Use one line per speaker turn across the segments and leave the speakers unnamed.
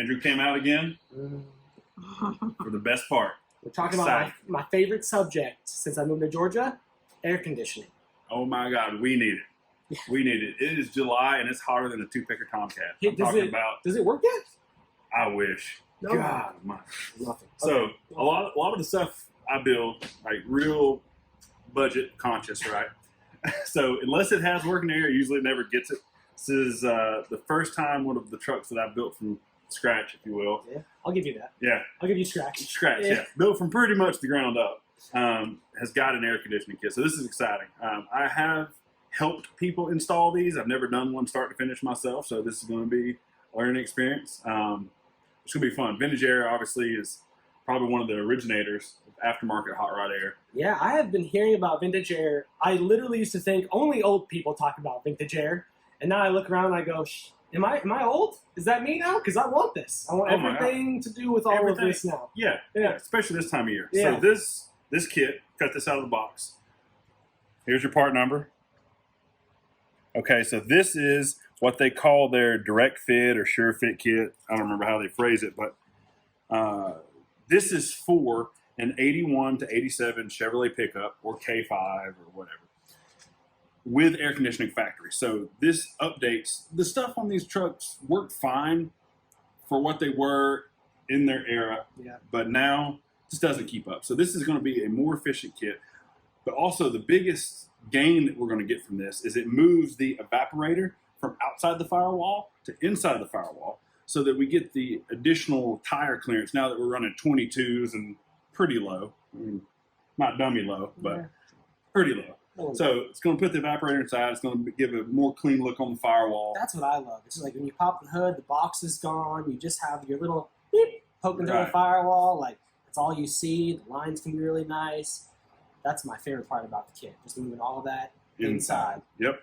Andrew came out again for the best part.
We're talking about my favorite subject since I moved to Georgia, air conditioning.
Oh my God, we need it. We need it. It is July and it's hotter than a two-picker Tomcat.
Does it work yet?
I wish.
No.
God, my.
Nothing.
So
Okay.
a lot of the stuff I build, like real budget conscious, right? So unless it has working air, usually it never gets it. This is the first time one of the trucks that I built from scratch, if you will.
Yeah, I'll give you that.
Yeah.
I'll give you scratch.
Scratch, yeah. Built from pretty much the ground up. Has got an air conditioning kit. So this is exciting. I have helped people install these. I've never done one start to finish myself, so this is going to be a learning experience. It's going to be fun. Vintage Air, obviously, is probably one of the originators of aftermarket hot rod air.
Yeah, I have been hearing about vintage air. I literally used to think only old people talk about vintage air, and now I look around and I go, am I old? Is that me now? Because I want this. I want everything to do with all of this now.
Yeah, especially this time of year.
Yeah.
So this kit, cut this out of the box. Here's your part number. Okay, so this is what they call their direct fit or sure fit kit. I don't remember how they phrase it, but this is for an 81 to 87 Chevrolet pickup or K5 or whatever with air conditioning factory. So this updates the stuff on these trucks worked fine for what they were in their era, but now this doesn't keep up. So this is going to be a more efficient kit, but also the biggest gain that we're going to get from this is it moves the evaporator from outside the firewall to inside the firewall so that we get the additional tire clearance now that we're running 22s and pretty low. I mean, not dummy low, but pretty low. So it's going to put the evaporator inside. It's going to give a more clean look on the firewall.
That's what I love. It's like when you pop the hood, the box is gone. You just have your little beep poking through the firewall. Like, that's all you see. The lines can be really nice. That's my favorite part about the kit. Just moving all of that inside.
Yep.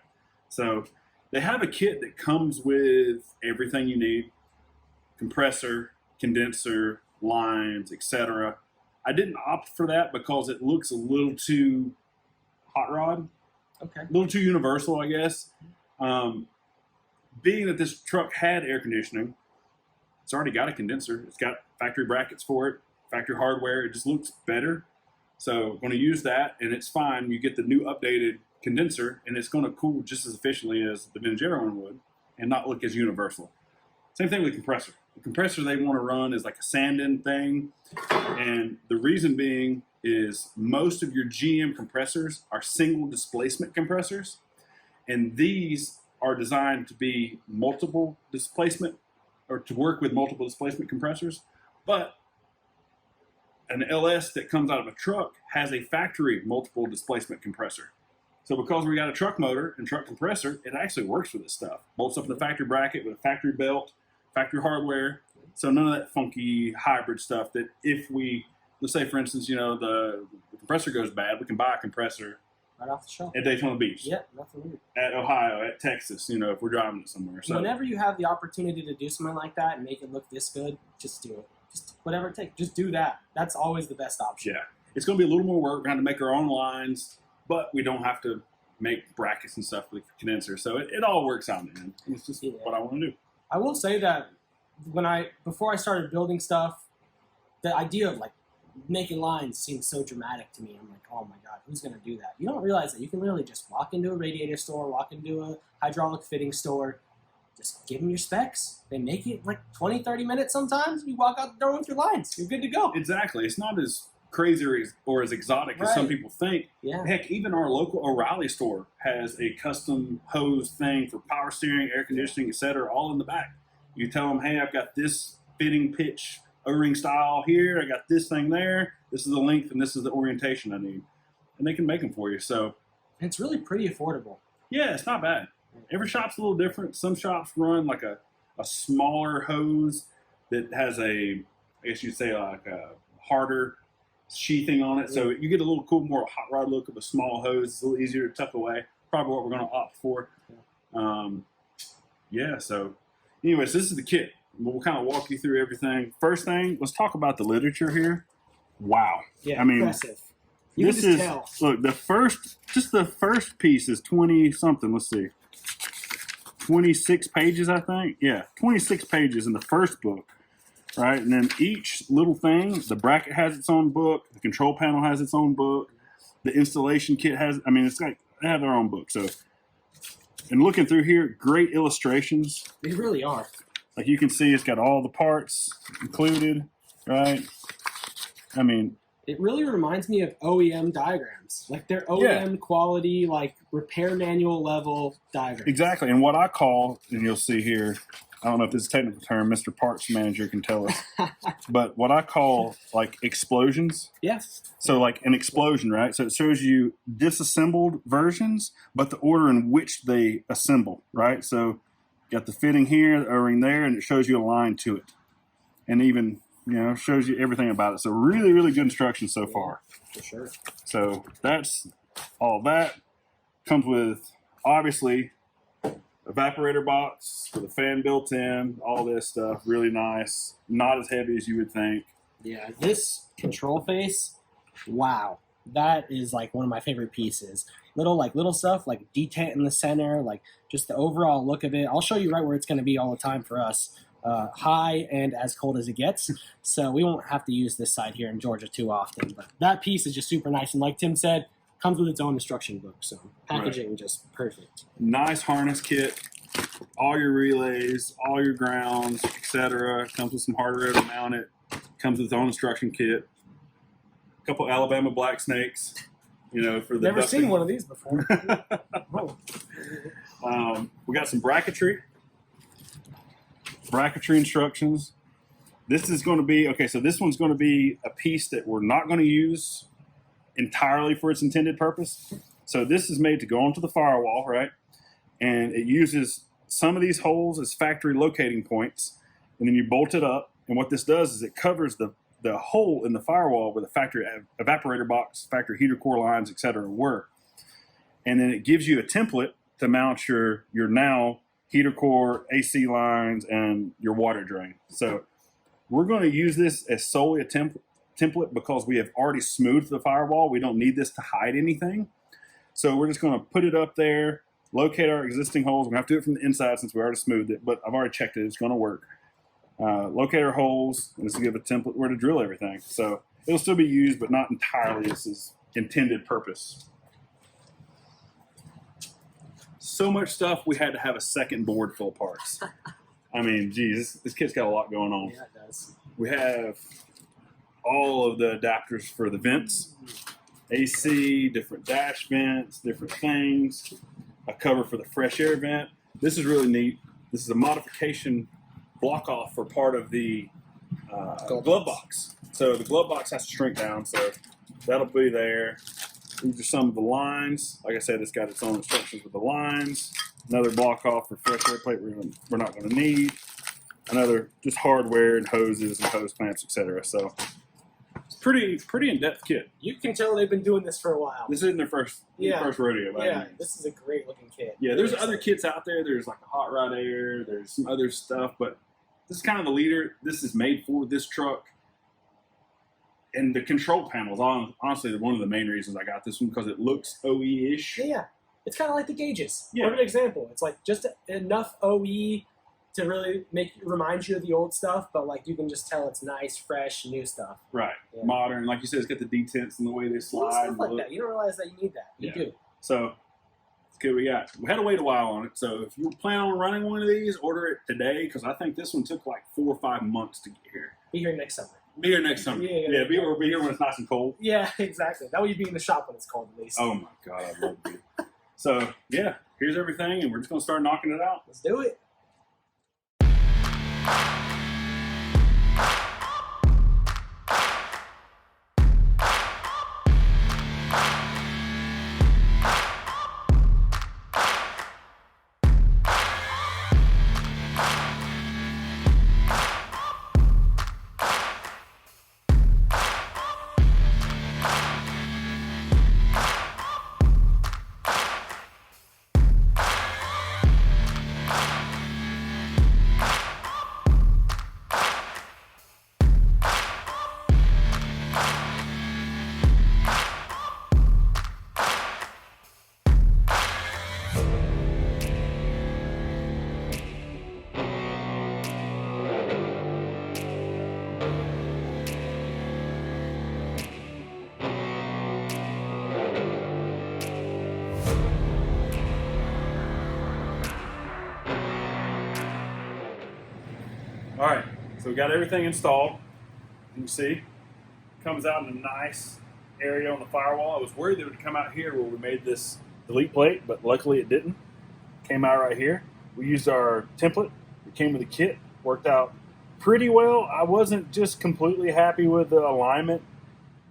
So they have a kit that comes with everything you need. Compressor, condenser, lines, etc. I didn't opt for that because it looks a little too hot rod.
Okay.
A little too universal, I guess. Being that this truck had air conditioning, it's already got a condenser. It's got factory brackets for it, factory hardware. It just looks better. So I'm going to use that, and it's fine. You get the new updated condenser, and it's going to cool just as efficiently as the vintage air one would and not look as universal. Same thing with the compressor. The compressor they want to run is like a sand-in thing, and the reason being is most of your GM compressors are single displacement compressors, and these are designed to be multiple displacement or to work with multiple displacement compressors, but an LS that comes out of a truck has a factory multiple displacement compressor. So because we got a truck motor and truck compressor, it actually works for this stuff. Bolts up in the factory bracket with a factory belt, factory hardware. So none of that funky hybrid stuff that if we, let's say for instance, you know, the compressor goes bad, we can buy a compressor
right off the shelf
at Daytona Beach.
Yeah, nothing weird.
At Ohio, at Texas, you know, if we're driving it somewhere. So
whenever you have the opportunity to do something like that and make it look this good, just do it. Just whatever it takes, just do that. That's always the best option.
Yeah. It's going to be a little more work. We're going to make our own lines, but we don't have to make brackets and stuff with the condenser. So it all works out, man. It's just what I want to do.
I will say that before I started building stuff, the idea of like making lines seemed so dramatic to me. I'm like, oh my God, who's going to do that? You don't realize that you can literally just walk into a radiator store, walk into a hydraulic fitting store, just give them your specs. They make it like 20, 30 minutes sometimes. You walk out the door with your lines. You're good to go.
Exactly. It's not as crazy or as exotic as some people think.
Yeah.
Heck, even our local O'Reilly store has a custom hose thing for power steering, air conditioning, etc., all in the back. You tell them, hey, I've got this fitting pitch O-ring style here. I got this thing there. This is the length and this is the orientation I need. And they can make them for you. So
it's really pretty affordable.
Yeah, it's not bad. Every shop's a little different. Some shops run like a smaller hose that has I guess you'd say like a harder sheathing on it. So you get a little cool, more hot rod look of a small hose. It's a little easier to tuck away. Probably what we're going to opt for. Yeah, so anyways, this is the kit. We'll kind of walk you through everything. First thing, let's talk about the literature here. Wow.
Yeah,
I mean,
impressive.
This is, look, the first piece is 20 something. Let's see. 26 pages, I think. Yeah, 26 pages in the first book. right? And then each little thing, the bracket has its own book, the control panel has its own book, the installation kit has, I mean, it's like they have their own book. So, and looking through here, great illustrations.
They really are.
Like you can see, it's got all the parts included, right? I mean,
it really reminds me of OEM diagrams, like their OEM quality, like repair manual level diagrams.
Exactly. And what I call, and you'll see here, I don't know if this is a technical term, Mr. Parts Manager can tell us, but what I call like explosions.
Yes.
So like an explosion, right? So it shows you disassembled versions, but the order in which they assemble, right? So got the fitting here, the O-ring there, and it shows you a line to it. And even, shows you everything about it. So really, really good instructions so far.
For sure.
So that's all that. Comes with, obviously, evaporator box for the fan built in, all this stuff. Really nice. Not as heavy as you would think.
Yeah, this control face, wow. That is like one of my favorite pieces. Little stuff like detent in the center, like just the overall look of it. I'll show you right where it's going to be all the time for us. High and as cold as it gets. So we won't have to use this side here in Georgia too often. But that piece is just super nice. And like Tim said, comes with its own instruction book. So packaging just perfect.
Nice harness kit. All your relays, all your grounds, etc. Comes with some hardware to mount it. Comes with its own instruction kit. A couple Alabama black snakes. For the
Never
dusting.
seen one of these before.
We got some bracketry instructions. This is going to be, so this one's going to be a piece that we're not going to use entirely for its intended purpose. So this is made to go onto the firewall, right? And it uses some of these holes as factory locating points, and then you bolt it up. And what this does is it covers the hole in the firewall where the factory evaporator box, factory heater core lines, etc. were. And then it gives you a template to mount your now heater core, AC lines, and your water drain. So we're going to use this as solely a template because we have already smoothed the firewall. We don't need this to hide anything. So we're just going to put it up there, locate our existing holes. We're going to have to do it from the inside since we already smoothed it, but I've already checked it. It's going to work. Locate our holes, and this will give a template where to drill everything. So it'll still be used, but not entirely as its intended purpose. So much stuff, we had to have a second board full of parts. I mean, geez, this kit's got a lot going on.
Yeah, it does.
We have all of the adapters for the vents, AC, different dash vents, different things, a cover for the fresh air vent. This is really neat. This is a modification block off for part of the glove box. So the glove box has to shrink down, so that'll be there. These are some of the lines. Like I said, it's got its own instructions with the lines. Another block off for fresh air plate we're not going to need. Another just hardware and hoses and hose clamps, etc. So it's pretty in-depth kit.
You can tell they've been doing this for a while.
This isn't their first rodeo. By any means.
This is a great looking kit.
Yeah, there's other kits out there. There's like a hot rod air. There's some other stuff, but this is kind of the leader. This is made for this truck. And the control panels, honestly, one of the main reasons I got this one because it looks OE-ish.
Yeah. It's kind of like the gauges.
Yeah.
Perfect example. It's like just enough OE to really remind you of the old stuff, but like you can just tell it's nice, fresh, new stuff.
Right.
Yeah.
Modern. Like you said, it's got the detents and the way they slide.
Stuff like that. You don't realize that you need that. You do.
So it's good. We had to wait a while on it. So if you plan on running one of these, order it today because I think this one took like 4 or 5 months to get here.
Be here next summer.
Be here next summer.
Yeah,
be here when it's nice and cold.
Yeah, exactly. That way you'd be in the shop when it's cold at least.
Oh my God, I love it. So yeah, here's everything, and we're just gonna start knocking it out.
Let's do it.
So we got everything installed. And you see, it comes out in a nice area on the firewall. I was worried that it would come out here where we made this delete plate, but luckily it didn't. Came out right here. We used our template. It came with a kit. Worked out pretty well. I wasn't just completely happy with the alignment.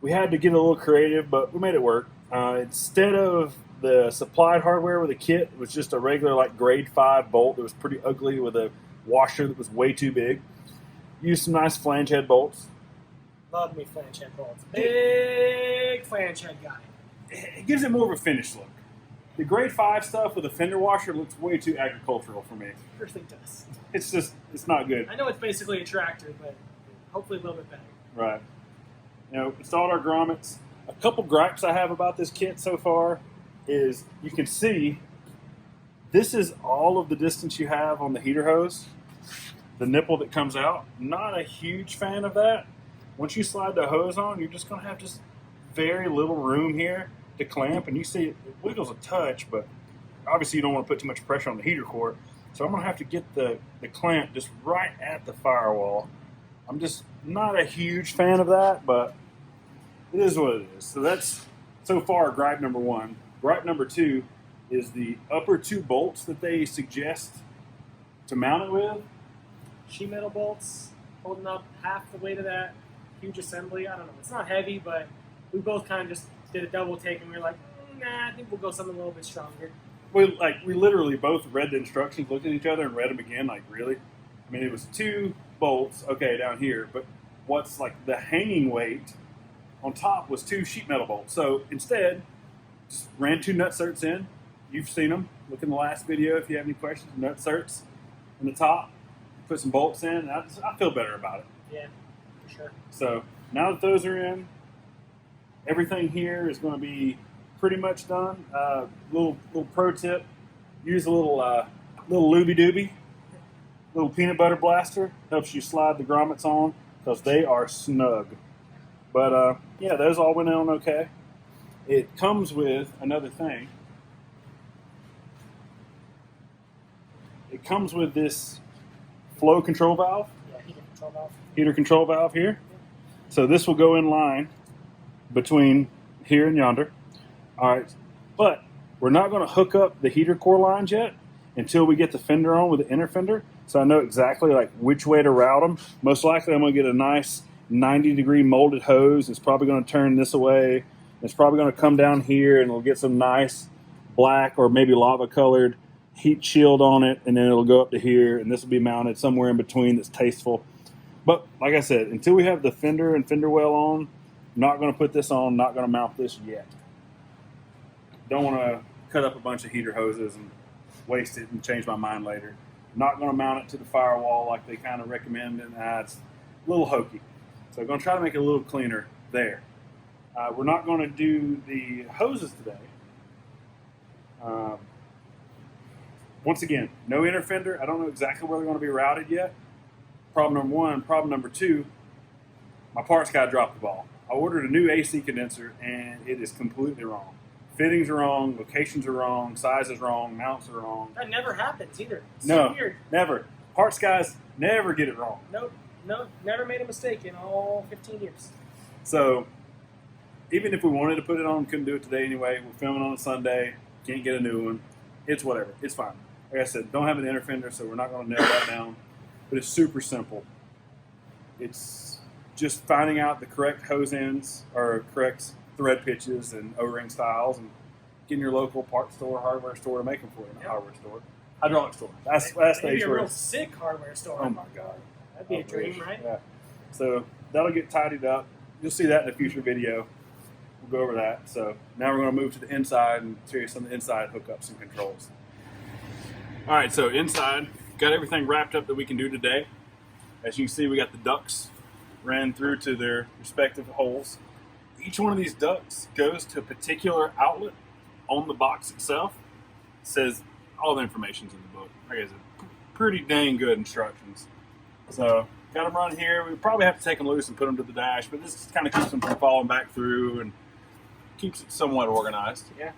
We had to get a little creative, but we made it work. Instead of the supplied hardware with a kit, it was just a regular like grade 5 bolt that was pretty ugly with a washer that was way too big. Used some nice flange head bolts.
Love me flange head bolts. Big flange head guy.
It gives it more of a finished look. The grade 5 stuff with a fender washer looks way too agricultural for me.
It really does.
It's not good.
I know it's basically a tractor, but hopefully a little bit better.
Right. Installed our grommets. A couple gripes I have about this kit so far is you can see this is all of the distance you have on the heater hose. The nipple that comes out. Not a huge fan of that. Once you slide the hose on, you're just going to have just very little room here to clamp, and you see it wiggles a touch, but obviously you don't want to put too much pressure on the heater core. So I'm going to have to get the clamp just right at the firewall. I'm just not a huge fan of that, but it is what it is. So that's so far gripe number 1. Gripe number 2 is the upper 2 bolts that they suggest to mount it with.
Sheet metal bolts holding up half the weight of that huge assembly. I don't know. It's not heavy, but we both kind of just did a double take, and we were like, nah, I think we'll go something a little bit stronger.
We literally both read the instructions, looked at each other, and read them again. Like, really? I mean, it was 2 bolts, okay, down here, but what's like the hanging weight on top was 2 sheet metal bolts. So instead, just ran 2 nut certs in. You've seen them. Look in the last video if you have any questions. Nut certs in the top. Put some bolts in, and I feel better about it.
Yeah, for sure.
So now that those are in, everything here is going to be pretty much done. Little pro tip: use a little looby dooby, little peanut butter blaster. Helps you slide the grommets on because they are snug. But yeah, those all went on okay. It comes with another thing. It comes with this flow control valve.
Yeah, heater control valve.
Heater control valve here. So this will go in line between here and yonder. All right, but we're not going to hook up the heater core lines yet until we get the fender on with the inner fender. So I know exactly like which way to route them. Most likely I'm going to get a nice 90-degree molded hose. It's probably going to turn this away. It's probably going to come down here, and we'll get some nice black or maybe lava colored heat shield on it, and then it'll go up to here, and this will be mounted somewhere in between that's tasteful. But like I said, until we have the fender and fender well on, not going to put this on, not going to mount this yet. Don't want to cut up a bunch of heater hoses and waste it and change my mind later. Not going to mount it to the firewall like they kind of recommend, and it's a little hokey. So I'm going to try to make it a little cleaner there. We're not going to do the hoses today. Once again, no inner fender. I don't know exactly where they're going to be routed yet. Problem number 1. Problem number 2, my parts guy dropped the ball. I ordered a new AC condenser, and it is completely wrong. Fittings are wrong, locations are wrong, size is wrong, mounts are wrong.
That never happens either. It's
No,
so weird.
never. Parts guys never get it wrong.
Nope. Never made a mistake in all 15 years.
So even if we wanted to put it on, couldn't do it today anyway. We're filming on a Sunday, can't get a new one. It's whatever. It's fine. Like I said, don't have an inner fender, so we're not going to nail that down. But it's super simple. It's just finding out the correct hose ends or correct thread pitches and O-ring styles, and getting your local parts store, hardware store to make them for you. Not hardware store, hydraulic store. That's the
Maybe a
where.
real sick hardware store.
Oh my god,
That'd be a dream, right?
Yeah. So that'll get tidied up. You'll see that in a future video. We'll go over that. So now we're going to move to the inside and show you some of the inside hookups and controls. All right, so inside, got everything wrapped up that we can do today. As you can see, we got the ducts ran through to their respective holes. Each one of these ducts goes to a particular outlet on the box itself. It says all the information's in the book. Like I said, pretty dang good instructions. So got them run here. We probably have to take them loose and put them to the dash, but this kind of keeps them from falling back through and keeps it somewhat organized.
Yeah.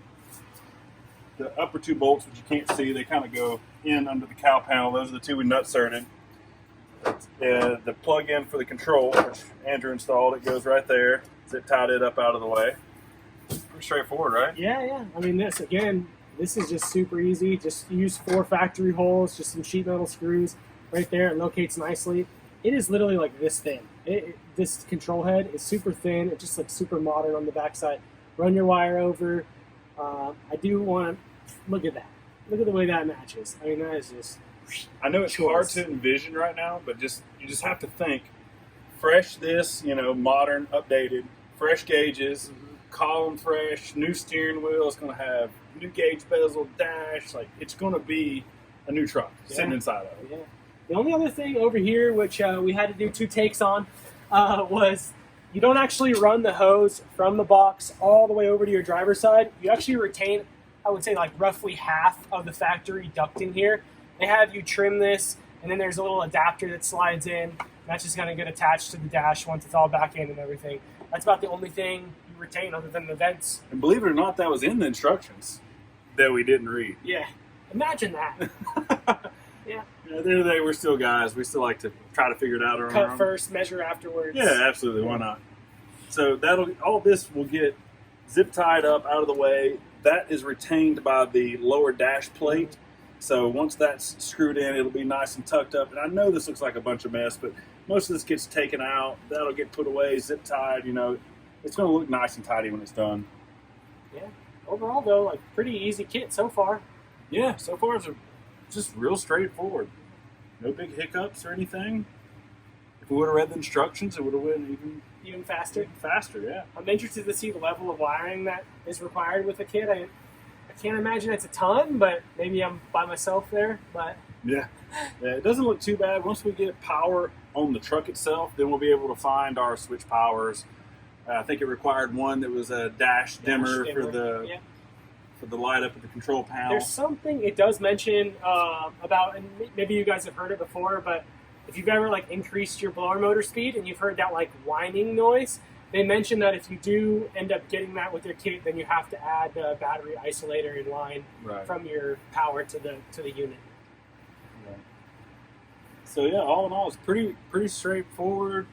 The upper 2 bolts, which you can't see, they kind of go in under the cow panel. Those are the 2 we nut certed. The plug-in for the control, which Andrew installed, it goes right there. Zip tied it up out of the way. Pretty straightforward, right?
Yeah. I mean, this is just super easy. Just use 4 factory holes, just some sheet metal screws right there. It locates nicely. It is literally like this thin. This control head is super thin. It just looks super modern on the backside. Run your wire over. I do want to look at that. Look at the way that matches. I mean, that is just.
I know it's hard to envision right now, but you just have to think fresh. This, modern, updated, fresh gauges, column fresh, new steering wheel. It's going to have new gauge bezel, dash. Like, it's going to be a new truck sitting inside of it.
Yeah. The only other thing over here, which we had to do 2 takes on, was you don't actually run the hose from the box all the way over to your driver's side. You actually retain, I would say, like roughly half of the factory ducting here. They have you trim this, and then there's a little adapter that slides in. And that's just going to get attached to the dash once it's all back in and everything. That's about the only thing you retain other than the vents.
And believe it or not, that was in the instructions that we didn't read.
Yeah, imagine that. Yeah.
At the end of the day, we're still guys. We still like to try to figure it out on our own.
Cut first, measure afterwards.
Yeah, absolutely. Why not? So all this will get zip tied up out of the way. That is retained by the lower dash plate. So once that's screwed in, it'll be nice and tucked up. And I know this looks like a bunch of mess, but most of this gets taken out. That'll get put away, zip tied. It's going to look nice and tidy when it's done.
Yeah. Overall, though, like pretty easy kit so far.
Yeah, so far it's just real straightforward. No big hiccups or anything. If we would have read the instructions, it would have went
Even faster.
faster. Yeah.
I'm interested to see the level of wiring that is required with the kit. I can't imagine it's a ton, but maybe I'm by myself there. But
Yeah, it doesn't look too bad. Once we get power on the truck itself, then we'll be able to find our switch powers. I think it required one that was a dash dimmer for the light up at the control panel.
There's something it does mention about, and maybe you guys have heard it before, but if you've ever increased your blower motor speed and you've heard that whining noise, they mention that if you do end up getting that with your kit, then you have to add the battery isolator in line from your power to the unit.
Right. So yeah, all in all, it's pretty straightforward.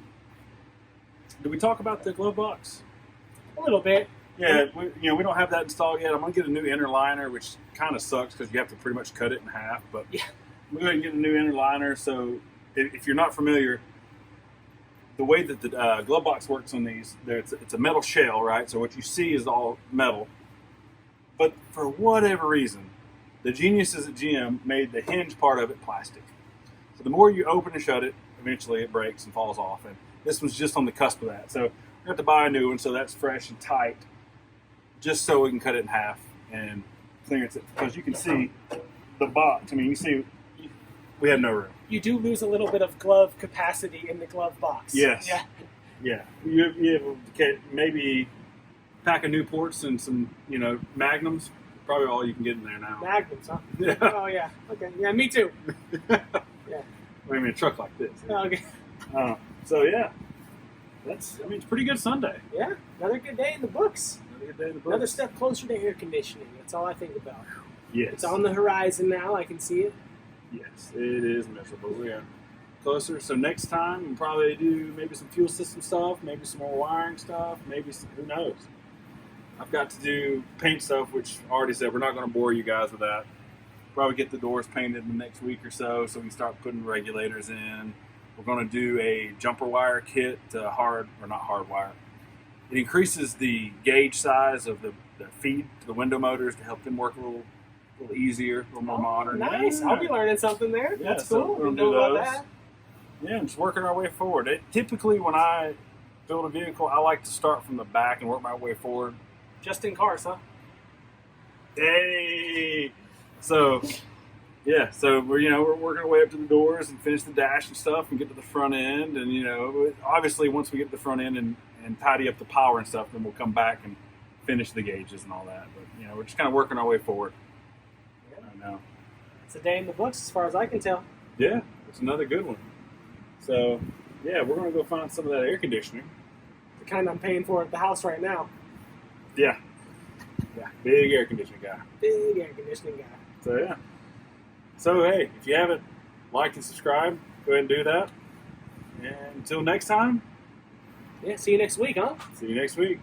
Did we talk about the glove box?
A little bit.
Yeah, we don't have that installed yet. I'm going to get a new inner liner, which kind of sucks because you have to pretty much cut it in half. But
yeah,
we're going to get a new inner liner. So if you're not familiar, the way that the glove box works on these, it's a metal shell, right? So what you see is all metal. But for whatever reason, the geniuses at GM made the hinge part of it plastic. So the more you open and shut it, eventually it breaks and falls off. And this one's just on the cusp of that. So we have to buy a new one, so that's fresh and tight, just so we can cut it in half and clearance it. Because you can see the box. I mean, you see we had no room.
You do lose a little bit of glove capacity in the glove box.
Yes.
Yeah.
Yeah. You maybe pack of Newports and some, Magnums. Probably all you can get in there now.
Magnums, huh?
Yeah.
Oh, yeah. Okay. Yeah, me too. Yeah.
I mean, a truck like this.
Oh, okay.
So, yeah. It's a pretty good Sunday.
Yeah. Another good day in the books.
Another good day in the books.
Another step closer to air conditioning. That's all I think about.
Yes.
It's on the horizon now. I can see it.
Yes, it is miserable. We are closer. So next time we'll probably do maybe some fuel system stuff, maybe some more wiring stuff, who knows. I've got to do paint stuff, which I already said we're not going to bore you guys with that. Probably get the doors painted in the next week or so we can start putting regulators in. We're going to do a jumper wire kit, not hard wire. It increases the gauge size of the feed to the window motors to help them work a little easier, a little more modern.
Nice.
Yeah.
I'll be learning something there.
Yeah,
That's
so
cool.
we'll
We
do
know about
those.
that.
Yeah, I'm just working our way forward. Typically, when I build a vehicle, I like to start from the back and work my way forward.
Just in cars, huh?
Hey! So, yeah, so we're working our way up to the doors and finish the dash and stuff and get to the front end. And, obviously, once we get to the front end and tidy up the power and stuff, then we'll come back and finish the gauges and all that. But, we're just kind of working our way forward. I know.
It's a day in the books as far as I can tell.
Yeah, it's another good one. So, yeah, we're going to go find some of that air conditioning.
The kind I'm paying for at the house right now.
Yeah. Yeah, big air conditioning guy.
Big air conditioning guy.
So, yeah. So, hey, if you haven't liked and subscribed, go ahead and do that.
And until next time,
Yeah, see you next week, huh?
see you next week.